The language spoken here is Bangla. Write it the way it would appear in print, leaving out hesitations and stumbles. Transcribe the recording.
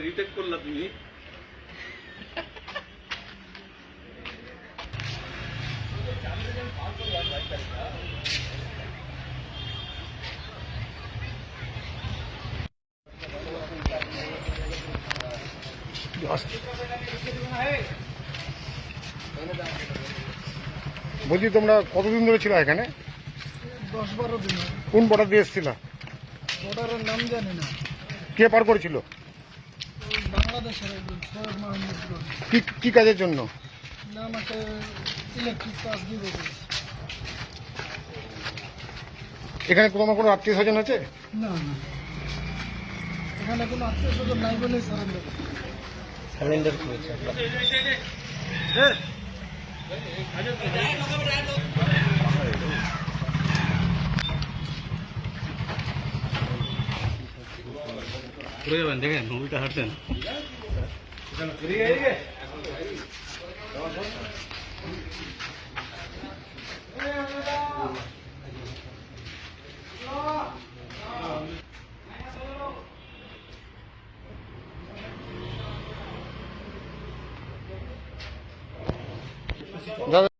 রিটেক করলা তুমি। বলছি তোমরা কতদিন ধরে ছিল এখানে? 10-12 দিন। কোন বর্ডার দিয়ে এসেছিল? বর্ডারের নাম জানি না। কে পার করেছিল? ওই বাংলাদেশের একজন সৈয়দ মাহমুদ গনি। কি কাজের জন্য? না, আমাকে ইলেকট্রিক কাজ দিবে বলেছে। এখানে তোমার কোনো আত্মীয় স্বজন আছে? না না, এখানে কোনো আত্মীয় স্বজন নাই বলেই সারেন্ডার করেছে। দেখেন উল্টা হাঁটছেন। দাদা